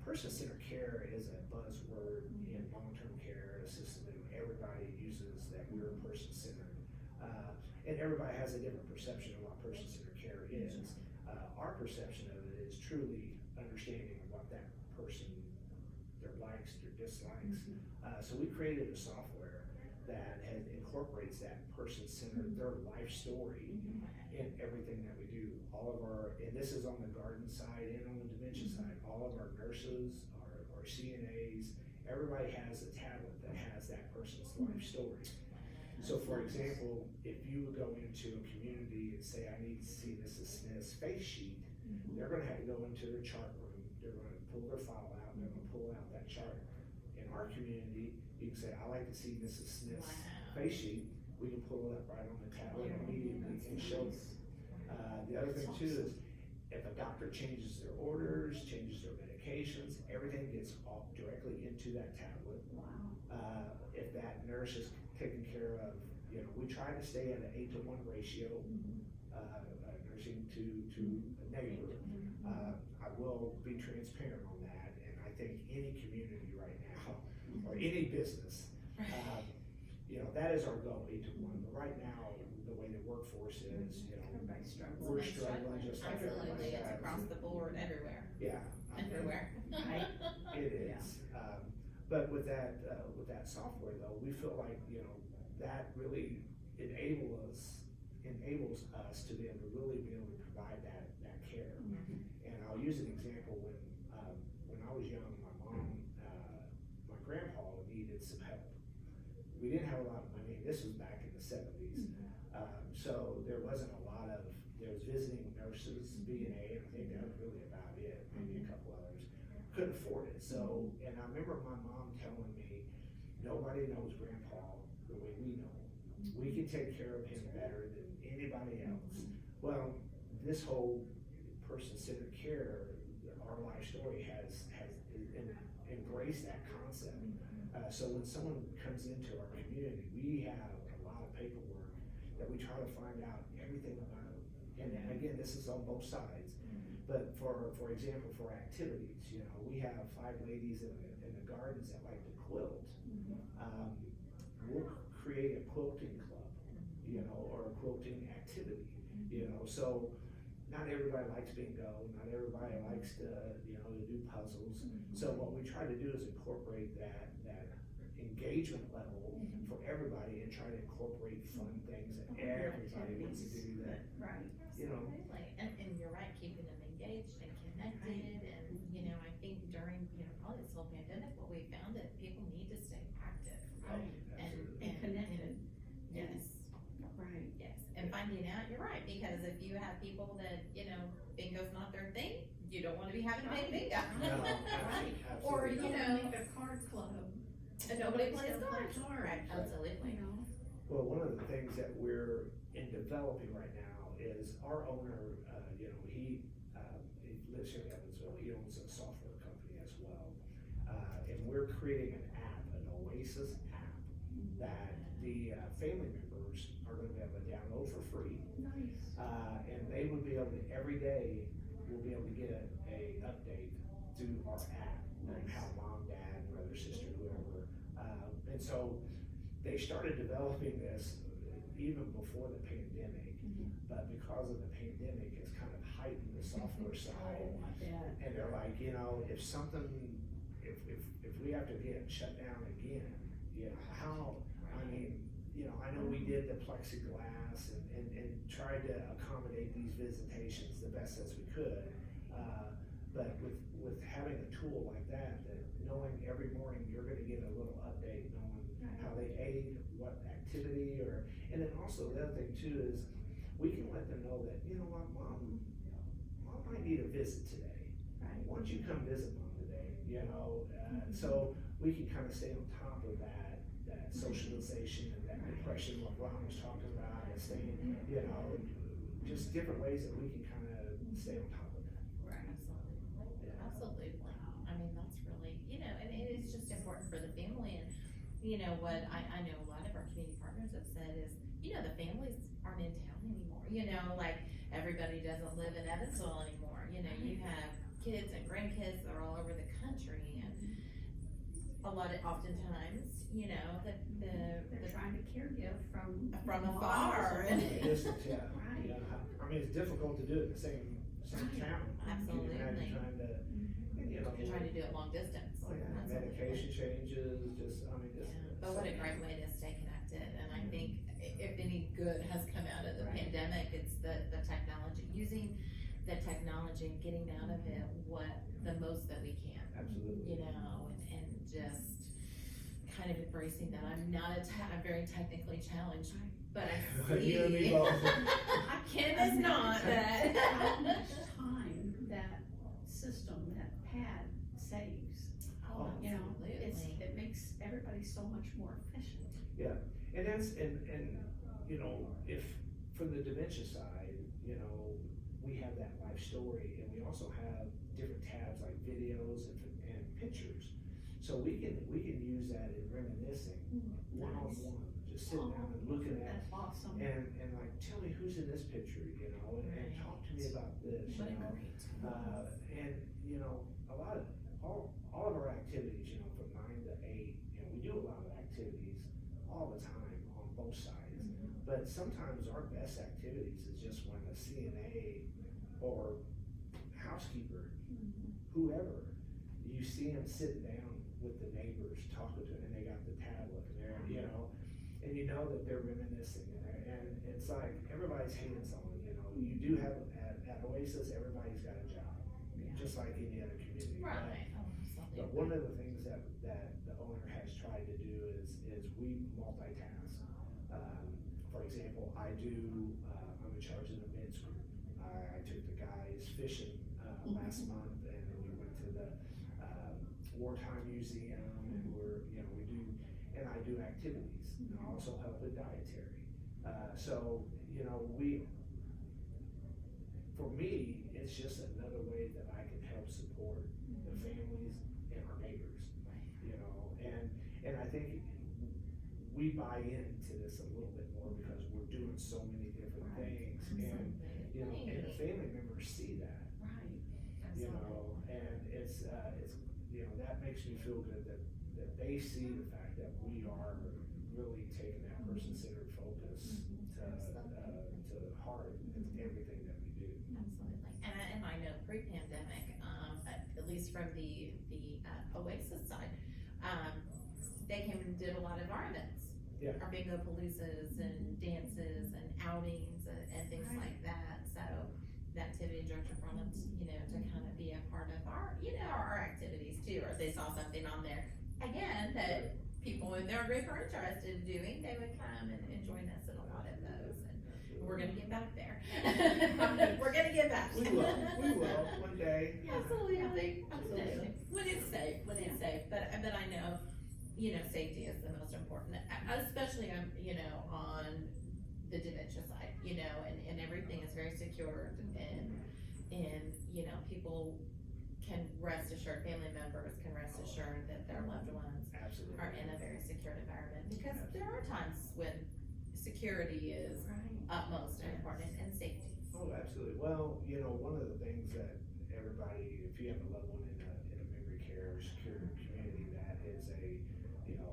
Person-centered care is a buzzword in long-term care, assisted living. Everybody uses that we're person-centered, and everybody has a different perception of what person-centered care is. Our perception of it is truly understanding what that person, their likes, their dislikes. So we created a software that incorporates that person-centered, their life story in everything that we do. And this is on the garden side and on the dementia side, all of our nurses, our CNAs, everybody has a tablet that has that person's life story. So for example, if you would go into a community and say, I need to see Mrs. Smith's face sheet, they're gonna have to go into their chart room, they're gonna pull their file out, and they're gonna pull out that chart. In our community, you can say, I like to see Mrs. Smith's face sheet, we can pull it up right on the tablet immediately and show them. The other thing too is, if a doctor changes their orders, changes their medications, everything gets off directly into that tablet. If that nurse is taken care of, we try to stay at an 8-to-1 ratio, nursing to a neighbor. I will be transparent on that, and I think any community right now, or any business, that is our goal, 8-to-1. But right now, the way the workforce is, we're struggling just like everybody Absolutely, it's else. across the board, everywhere. Yeah. Everywhere. It is. But with that software though, we feel like, that really enables us to be able to provide that care. And I'll use an example when I was young, my mom, my grandpa needed some help. We didn't have a lot of money. This was back in the 70s. So there wasn't a lot of, there was visiting nurses, B&A, and I think that was really about it, maybe a couple others. Couldn't afford it. So, and I remember my mom telling me, nobody knows grandpa the way we know him. We can take care of him better than anybody else. Well, this whole person-centered care, our life story has embraced that concept. So when someone comes into our community, we have a lot of paperwork that we try to find out everything about them. And again, this is on both sides. But for example, for activities, you know, we have 5 ladies in the gardens that like to quilt. We'll create a quilting club, you know, or a quilting activity, you know. So not everybody likes bingo, not everybody likes to, you know, to do puzzles. So what we try to do is incorporate that engagement level for everybody and try to incorporate fun things that everybody wants to do that, Right. you know. Absolutely. And you're right, keeping them engaged and connected, and, you know, I think during, you know, probably this whole pandemic, what we found that people need to stay active. Right. Absolutely. And connected. Yes. Right. Yes, and finding out, you're right, because if you have people that, you know, bingo's not their thing, you don't wanna be having a big bingo. No, Right. Or, absolutely. you know, Make a card club. and nobody plays Still play cards. cards. Right, absolutely. You know. Well, one of the things that we're in developing right now is our owner, you know, he lives here in Evansville. He owns a software company as well. And we're creating an app, an Oasis app, that the family members are gonna be able to download for free. Nice. And they would be able to, every day, we'll be able to get a update through our app on Nice. how mom, dad, brother, sister, whoever. And so they started developing this even before the pandemic, but because of the pandemic, it's kind of heightened the software side. Oh, I bet. And they're like, you know, if something, if we have to get shut down again, you know, how, I mean, you know, I know we did the plexiglass and tried to accommodate these visitations the best as we could. But with having a tool like that knowing every morning you're gonna get a little update, knowing how they ate, what activity, and then also the other thing too is we can let them know that, you know what, mom might need a visit today. Right. Why don't you come visit mom today, you know? So we can kind of stay on top of that socialization and that depression, what Ron was talking about, and staying, you know, just different ways that we can kind of stay on top of that. Right. Absolutely. Absolutely. I mean, that's really, you know, and it is just important for the family. And, you know, what I know a lot of our community partners have said is, you know, the families aren't in town anymore. You know, like everybody doesn't live in Evansville anymore. You know, you have kids and grandkids that are all over the country, and oftentimes, you know, They're trying to care give from afar. miles away. Distance, yeah. Right. Yeah. I mean, it's difficult to do it in the same town. Absolutely. You can imagine trying to, and, you know. You're trying to do it long distance. Oh, yeah, Absolutely. medication changes, just, I mean, just. Yeah, but what a great way to stay connected, and I think if any good has come out of the Right. pandemic, it's the technology, using the technology and getting out of it the most that we can, Absolutely. you know, and just kind of embracing that I'm I'm very technically challenged, but I see. You and me both. Kim is not, but. How much time that system, that pad saves, Oh, you know, absolutely. it makes everybody so much more efficient. And that's, and, you know, if, from the dementia side, you know, we have that life story, and we also have different tabs like videos and pictures. So we can use that in reminiscing, one-on-one, just sitting down and looking at, That's awesome. and like, tell me who's in this picture, you know, and Right. talk to me about this, you What a know. great. And, you know, all of our activities, you know, from 9 to 8, you know, we do a lot of activities all the time on both sides. But sometimes our best activities is just when a CNA or housekeeper, whoever, you see them sitting down with the neighbors, talking to them, and they got the tablet, and they're, you know, and you know that they're reminiscing, and it's like, everybody's hands-on, you know. You do have, at Oasis, everybody's got a job, just like any other community. Right. But one of the things that the owner has tried to do is we multitask. For example, I'm in charge of the men's group. I took the guys fishing last month, and then we went to the wartime museum, and I do activities, and I also help with dietary. So, for me, it's just another way that I can help support the families and our neighbors, and I think we buy into this a little bit more because we're doing so many different things, and the family members see that, and it's that makes me feel good that they see the fact that we are really taking that person-centered focus to heart in everything that we do. Absolutely. And I know pre-pandemic, at least from the Oasis side, they came and did a lot of our events. Yeah. Our bingo paloozas and dances and outings and things like that. So the activity director brought them to kind of be a part of our activities too, or if they saw something on there, again, that people in their group are interested in doing, they would come and join us in a lot of those. And we're gonna get back there. We're gonna get back. We will, one day. Absolutely. When it's safe. But I know, safety is the most important, especially on the dementia side, and everything is very secured, and people can rest assured, family members can rest assured that their loved ones Absolutely. are in a very secured environment, because there are times when security is utmost important, and safety. Oh, absolutely. Well, one of the things that everybody, if you have a loved one in a memory care or secure community that is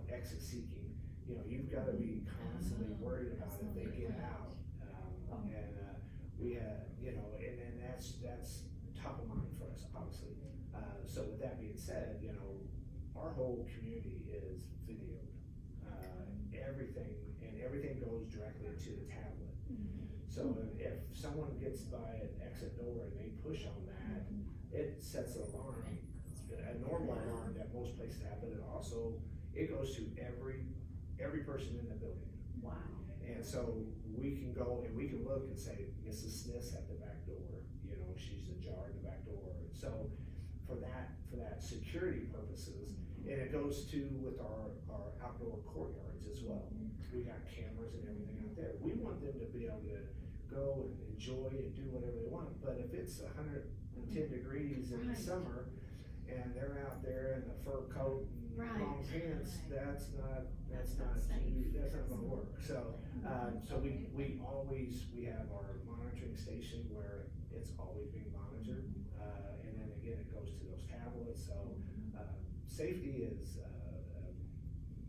exit seeking, you've got to be constantly worried about if they get out. And we have, and that's top of mind for us, obviously. So with that being said, our whole community is videoed. Everything goes directly to the tablet. So if someone gets by an exit door and they push on that, it sets an alarm, a normal alarm that most places have, but it goes to every person in the building. Wow. And so we can go and we can look and say, Mrs. Smith's at the back door, she's ajar in the back door. So for that security purposes, and it goes to with our outdoor courtyards as well. We got cameras and everything out there. We want them to be able to go and enjoy and do whatever they want, but if it's 110 degrees in the summer and they're out there in a fur coat and long pants, that's not gonna work. So we have our monitoring station where it's always being monitored, and then again it goes to those tablets. So safety is a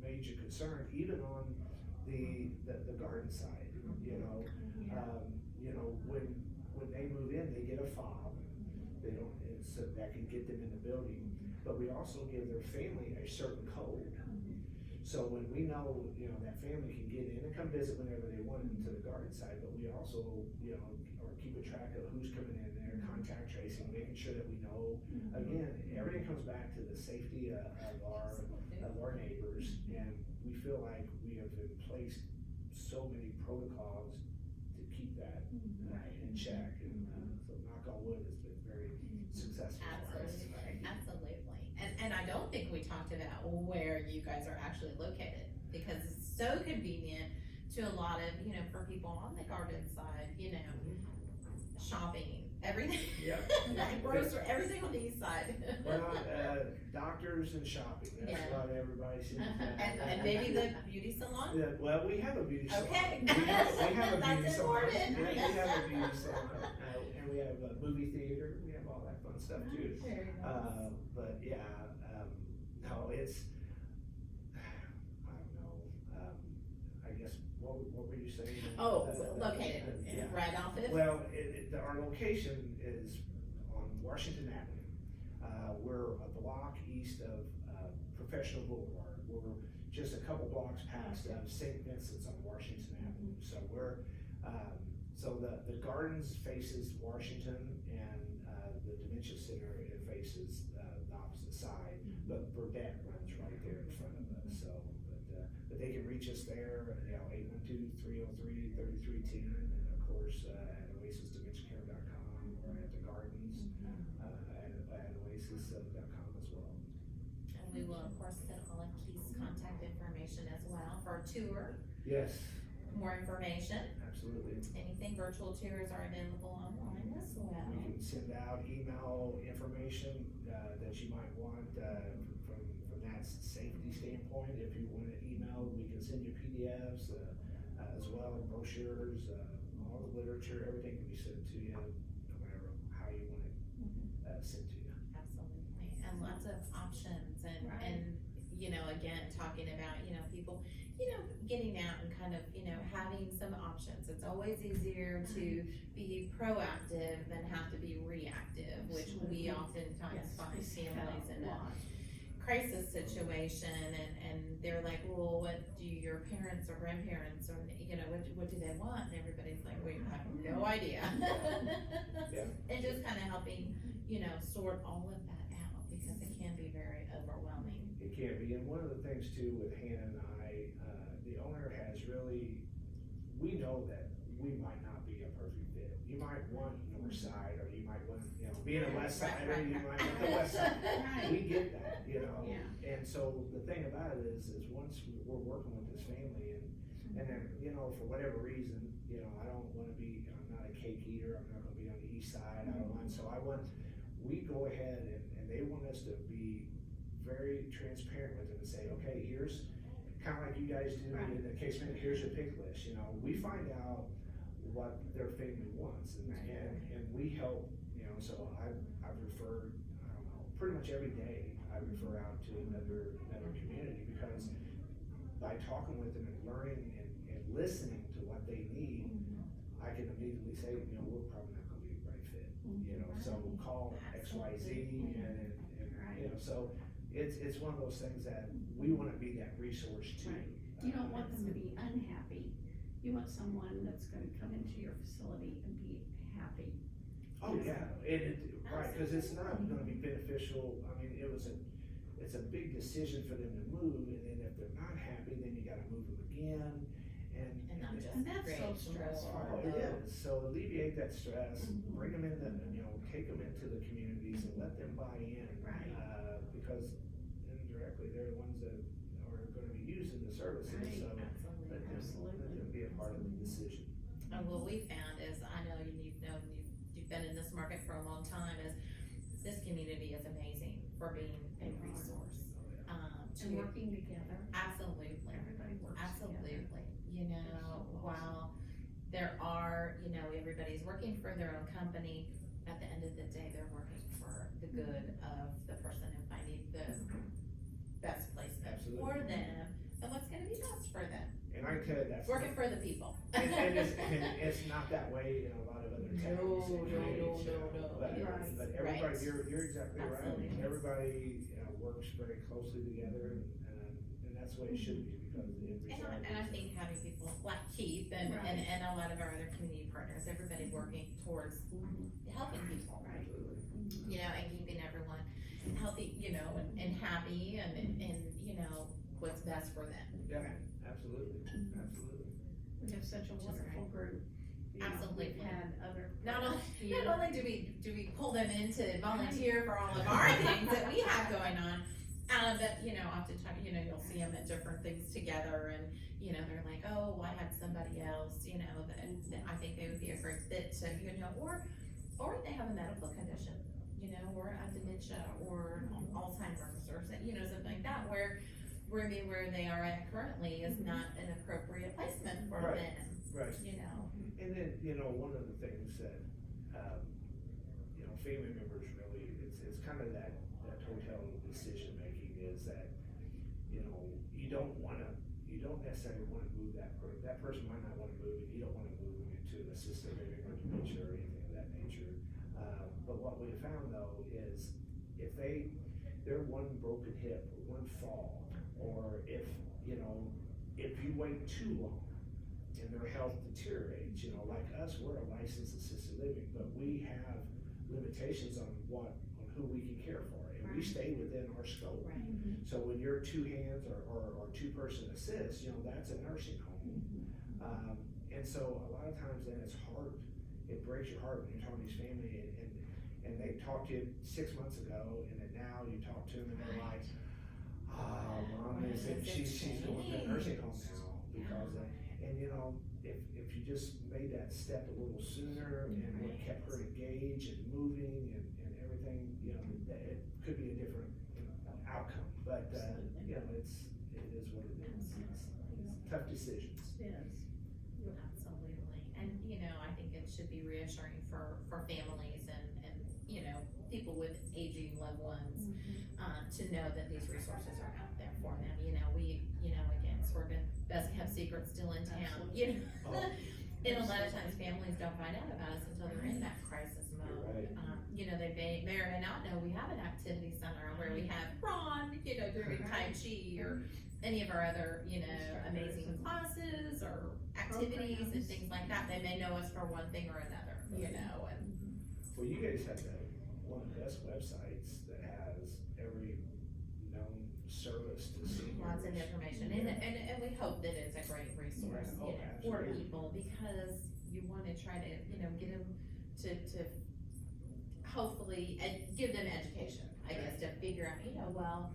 major concern, even on the garden side. When they move in, they get a fob. So that can get them in the building, but we also give their family a certain code. So when we know, that family can get in and come visit whenever they want into the garden side, but we also, are keeping track of who's coming in there, contact tracing, making sure that we know. Again, everything comes back to the safety of our neighbors, and we feel like we have in place so many protocols to keep that in check. And so knock on wood has been very successful for us. Absolutely. And I don't think we talked about where you guys are actually located, because it's so convenient to a lot of, for people on the garden side, shopping, everything. Yeah. Grocery, everything on the east side. Well, doctors and shopping, that's what everybody seems to. And maybe the beauty salon? Yeah, well, we have a beauty salon. Okay. We have a beauty That's salon. important. Yeah, we have a beauty salon, and we have a movie theater, we have all that fun stuff too. Very nice. But yeah, no, it's, I don't know, I guess, what were you saying? Oh, located, Yeah. right off of? Well, our location is on Washington Avenue. We're a block east of Professional Boulevard. We're just a couple blocks past St. Vincent's on Washington Avenue. So we're So the gardens faces Washington, and the Dementia Center, it faces the opposite side, but Burdette runs right there in front of us, so, but they can reach us there, 812-303-3310, and of course, at oasisdementiacare.com, or at the gardens, at oasis.com as well. And we will, of course, put all of Keith's contact information as well for a tour. Yes, More information. absolutely. Anything, virtual tours are available online as well. You can send out email information that you might want from that safety standpoint. If you want an email, we can send you PDFs as well, brochures, all the literature, everything can be sent to you, no matter how you want it sent to you. Absolutely, and lots of options, and, Right. and, again, talking about, people, getting out and kind of, having some options. It's always easier to be proactive than have to be reactive, which we Absolutely. oftentimes Yes, find we see that families in a a lot. crisis situation, and they're like, well, what do your parents or grandparents, or, what do they want? And everybody's like, we have no idea. Yeah. And just kind of helping, sort all of that out, because it can be very overwhelming. It can be, and one of the things too with Hannah and I, the owner has really, we know that we might not be a perfect fit. You might want north side, or you might want, being a west sider, you might want the west side. Right. We get that, Yeah. and so the thing about it is once we're working with this family, and then, for whatever reason, I don't wanna be, I'm not a cake eater, I'm not gonna be on the east side, I don't want, so we go ahead and they want us to be very transparent with them and say, okay, here's, kinda like you guys do in the case management, here's your pick list, we find out what their family wants, and we help, so I've referred, I don't know, pretty much every day, I refer out to another community, because by talking with them and learning and listening to what they need, I can immediately say, we're probably not gonna be the right fit, so call XYZ, and so it's one of those things that we wanna be that resource too. Right. You don't want them to be unhappy. You want someone that's gonna come into your facility and be happy. Oh, yeah, right, cause it's not gonna be beneficial, I mean, it's a big decision for them to move, and then if they're not happy, then you gotta move them again, And not just And that's create so some stressful. more It load. is, so alleviate that stress, bring them in, take them into the communities and let them buy in. Right. Because indirectly, they're the ones that are gonna be using the services, Right. so Absolutely. let them be a part of the decision. And what we found is, I know you've been in this market for a long time, is this community is amazing for being a resource. And working together. Absolutely. Everybody works Absolutely, together. while there are, everybody's working for their own company, at the end of the day, they're working for the good of the person and finding the best placement Absolutely. for them, and what's gonna be best for them, And I can tell you that's. working for the people. And it's not that way in a lot of other towns. and communities, But, Right. but everybody, Right. you're exactly right. Absolutely. Everybody, works very closely together, and that's the way it should be, because the end result. And I is- think having people like Keith and a lot of our other community partners, everybody working towards helping people, Absolutely. and keeping everyone healthy, and happy, and what's best for them. Yeah, absolutely, absolutely. We have such a wonderful group. Absolutely. We've had other. Not only, here. not only do we pull them in to volunteer for all of our things that we have going on, but, oftentimes, you'll see them at different things together, and, they're like, oh, I had somebody else, that I think they would be a great fit to, or they have a medical condition, or a dementia, or Alzheimer's, or, something like that, where they are at currently is not an appropriate placement for Right. them, Right. And then, one of the things that, family members really, it's kind of that hotel decision making is that, you don't necessarily wanna move that person might not wanna move, and you don't wanna move them into an assisted living or dementia or anything of that nature. But what we have found though is if they're one broken hip or one fall, or if you wait too long and their health deteriorates. You know, like us, we're a licensed assisted living, but we have limitations on who we can care for, and we stay within our scope. So when you're two hands or two-person assist, you know, that's a nursing home. And so a lot of times then it's hard, it breaks your heart when you're talking to these family and they talked to you 6 months ago, and then now you talk to them and they're like, oh, mom, she's going to a nursing home now because and you know, if you just made that step a little sooner and what kept her engaged and moving and everything, you know, it could be a different, you know, outcome. But you know, it is what it is. It's tough decisions. Yes. Absolutely. And, you know, I think it should be reassuring for families and, you know, people with aging loved ones, to know that these resources are out there for them. You know, again, sort of best kept secret still in town, you know. And a lot of times families don't find out about us until they're in that crisis mode. Right. You know, they may or may not know we have an activity center where we have Ron, you know, doing Tai Chi or any of our other, you know, amazing classes or activities and things like that. They may know us for one thing or another, you know. And Well, you guys have one of the best websites that has every known service to seniors. lots of information, and we hope that it's a great resource, Yeah. you know, for Absolutely. people, because you wanna try to, you know, get them to hopefully, give them education, I guess, to figure out, you know, well,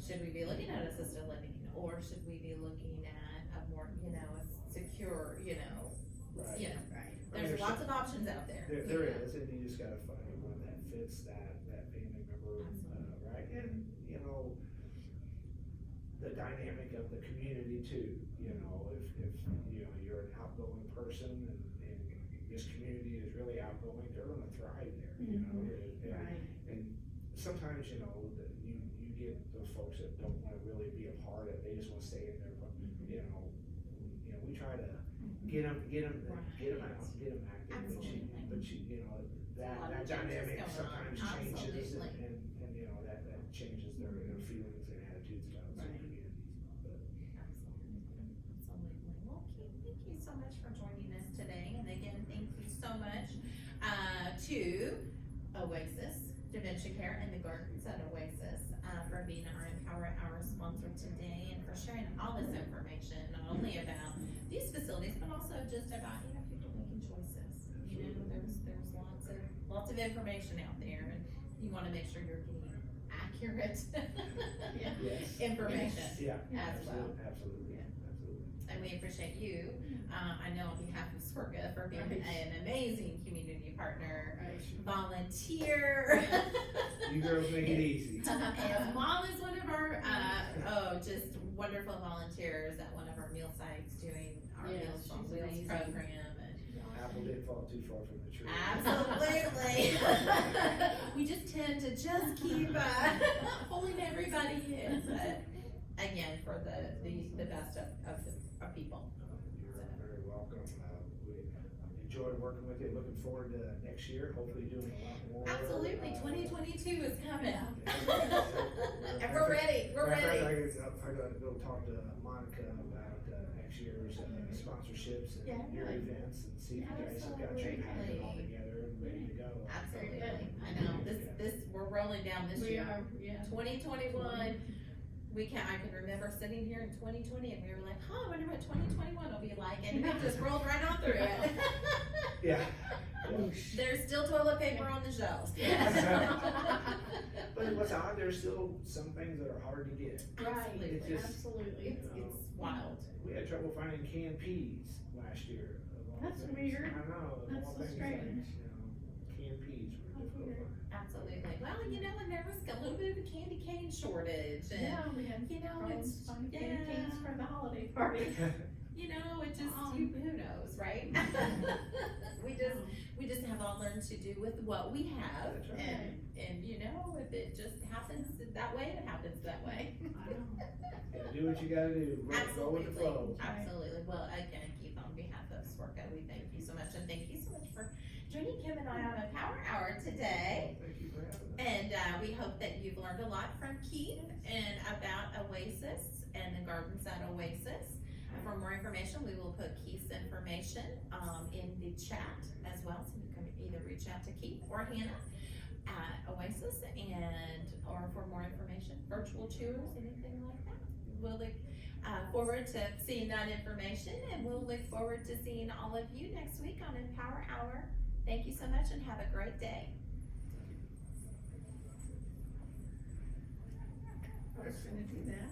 should we be looking at assisted living, or should we be looking at a more, you know, a secure, you know, Right. you know, I mean, there's lots of options out there. There you know. is, and you just gotta find one that fits that family member, right? And, you know, the dynamic of the community too, you know, if you know, you're an outgoing person and this community is really outgoing, they're gonna thrive there, you know? And sometimes, you know, you get those folks that don't wanna really be a part of it, they just wanna stay in there, but, you know, we try to get them out, get them active, but you know, that dynamic sometimes changes and you know, that changes their feelings and attitudes about the communities. Absolutely. Well, Keith, thank you so much for joining us today, and again, thank you so much to Oasis Dementia Care and the Gardens at Oasis for being our Empower Hour sponsor today, and for sharing all this information, not only about these facilities, but also just about, you know, people making choices. You know, there's lots of information out there, and you want to make sure you're getting accurate Yes. information. Yeah, As well. absolutely. And we appreciate you, I know on behalf of SWRCA, for being an amazing community partner, volunteer. You girls make it easy. And Mom is one of our, just wonderful volunteers at one of our meal sites doing our Yes, Meals on she's Wheels amazing. program. Apple didn't fall too far from the tree. Absolutely. We just tend to just keep pulling everybody in, but again, for the best of people. You're very welcome. We enjoyed working with you. Looking forward to next year, hopefully doing a lot more. Absolutely, 2022 is coming. Yeah. And we're ready, we're ready. I gotta go talk to Monica about next year's sponsorships and your events and see if you guys have got your packet all together and ready to go. Absolutely, I know, we're rolling down this We year. are, yeah. 2021, I can remember sitting here in 2020 and we were like, I wonder what 2021 will be like, and we just rolled right on through it. Yeah. There's still toilet paper on the shelves. But what's odd, there's still some things that are hard to get. Absolutely. It's just- Absolutely. It's wild. We had trouble finding canned peas last year. of all That's things. weird. I know. of That's all so things, strange. you know, canned peas were That's difficult. weird. Absolutely. Well, you know, and there was a little bit of a candy cane shortage, and Yeah, we had you know, problems it's finding candy yeah. canes for the holiday party. you know, it just who knows, right? we just have all learned to do with what we have, That's right. and you know, if it just happens that way, it happens that way. Gotta do what you gotta do. Go with the flow. Absolutely. Well, again, Keith, on behalf of SWRCA, we thank you so much, and thank you so much for joining Kim and I on a Power Hour today. Thank you for having us. And we hope that you've learned a lot from Keith and about Oasis and the Gardens at Oasis. For more information, we will put Keith's information in the chat as well, so you can either reach out to Keith or Hannah at Oasis, or for more information, virtual tours, anything like that. We'll look forward to seeing that information, and we'll look forward to seeing all of you next week on Empower Hour. Thank you so much and have a great day. I was gonna do that.